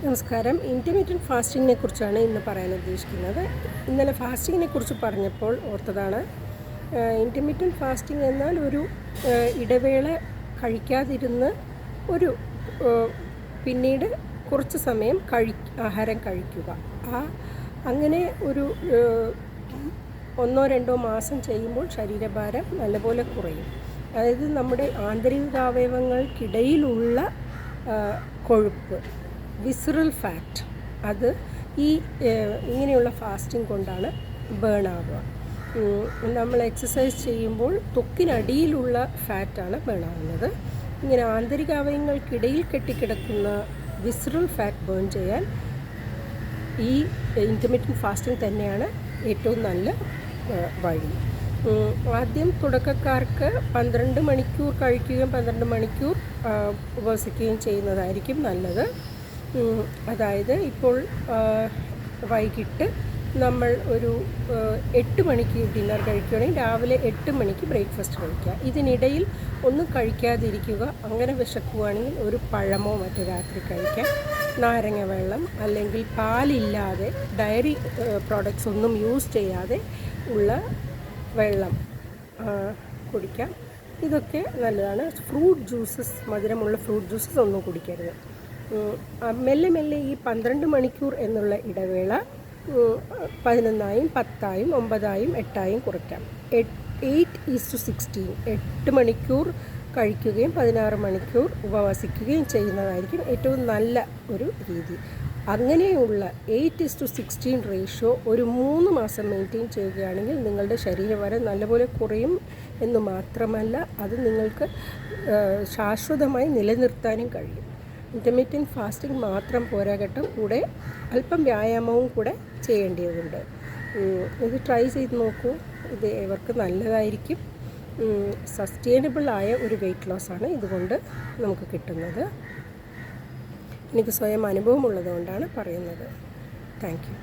നമസ്കാരം. ഇൻ്റർമീഡിയറ്റ് ഫാസ്റ്റിങ്ങിനെ കുറിച്ചാണ് ഇന്ന് പറയാൻ ഉദ്ദേശിക്കുന്നത്. ഇന്നലെ ഫാസ്റ്റിങ്ങിനെ കുറിച്ച് പറഞ്ഞപ്പോൾ ഓർത്തതാണ്. ഇൻ്റർമീഡിയറ്റ് ഫാസ്റ്റിംഗ് എന്നാൽ ഒരു ഇടവേള കഴിക്കാതിരുന്ന് ഒരു പിന്നീട് കുറച്ച് സമയം ആഹാരം കഴിക്കുക. അങ്ങനെ ഒരു 1-2 മാസം ചെയ്യുമ്പോൾ ശരീരഭാരം നല്ലപോലെ കുറയും. അതായത് നമ്മുടെ ആന്തരികാവയവങ്ങൾക്കിടയിലുള്ള കൊഴുപ്പ്, വിസറൽ ഫാറ്റ്, അത് ഇങ്ങനെയുള്ള ഫാസ്റ്റിംഗ് കൊണ്ടാണ് ബേൺ ആവുക. നമ്മൾ എക്സസൈസ് ചെയ്യുമ്പോൾ ത്വക്കിനടിയിലുള്ള ഫാറ്റാണ് ബേൺ ആവുന്നത്. ഇങ്ങനെ ആന്തരികാവയവങ്ങൾക്കിടയിൽ കെട്ടിക്കിടക്കുന്ന വിസറൽ ഫാറ്റ് ബേൺ ചെയ്യാൻ ഈ ഇൻ്റർമീഡിയറ്റ് ഫാസ്റ്റിംഗ് തന്നെയാണ് ഏറ്റവും നല്ല വഴി. ആദ്യം തുടക്കക്കാർക്ക് 12 മണിക്കൂർ കഴിക്കുകയും 12 മണിക്കൂർ ഉപവസിക്കുകയും ചെയ്യുന്നതായിരിക്കും നല്ലത്. അതായത് ഇപ്പോൾ വൈകിട്ട് നമ്മൾ ഒരു 8 മണിക്ക് ഡിന്നർ കഴിക്കുകയാണെങ്കിൽ രാവിലെ 8 മണിക്ക് ബ്രേക്ക്ഫാസ്റ്റ് കഴിക്കുക. ഇതിനിടയിൽ ഒന്നും കഴിക്കാതിരിക്കുക. അങ്ങനെ വിശക്കുകയാണെങ്കിൽ ഒരു പഴമോ മറ്റോ രാത്രി കഴിക്കാം. നാരങ്ങ വെള്ളം അല്ലെങ്കിൽ പാലില്ലാതെ ഡയറി പ്രോഡക്ട്സ് ഒന്നും യൂസ് ചെയ്യാതെ ഉള്ള വെള്ളം കുടിക്കാം. ഇതൊക്കെ നല്ലതാണ്. ഫ്രൂട്ട് ജ്യൂസസ്, മധുരമുള്ള ഫ്രൂട്ട് ജ്യൂസസ് ഒന്നും കുടിക്കരുത്. മെല്ലെ മെല്ലെ ഈ 12 മണിക്കൂർ എന്നുള്ള ഇടവേള 11ആയും 10ആയും 9ആയും 8ആയും കുറയ്ക്കാം. 8:16 8 മണിക്കൂർ കഴിക്കുകയും 16 മണിക്കൂർ ഉപവസിക്കുകയും ചെയ്യുന്നതായിരിക്കും ഏറ്റവും നല്ല ഒരു രീതി. അങ്ങനെയുള്ള 8:16 റേഷ്യോ ഒരു 3 മാസം മെയിൻറ്റെയിൻ ചെയ്യുകയാണെങ്കിൽ നിങ്ങളുടെ ശരീരഭാരം നല്ലപോലെ കുറയും എന്ന് മാത്രമല്ല, അത് നിങ്ങൾക്ക് ശാശ്വതമായി നിലനിർത്താനും കഴിയും. ഇൻ്റർമീഡിയറ്റ് ഫാസ്റ്റിംഗ് മാത്രം പോരാകട്ടെ, കൂടെ അല്പം വ്യായാമവും കൂടെ ചെയ്യേണ്ടതുണ്ട്. ഇത് ട്രൈ ചെയ്ത് നോക്കൂ. ഇത് ഇവർക്ക് നല്ലതായിരിക്കും. സസ്റ്റൈനബിളായ ഒരു വെയ്റ്റ് ലോസാണ് ഇതുകൊണ്ട് നമുക്ക് കിട്ടുന്നത്. എനിക്ക് സ്വയം അനുഭവമുള്ളതുകൊണ്ടാണ് പറയുന്നത്. Thank you.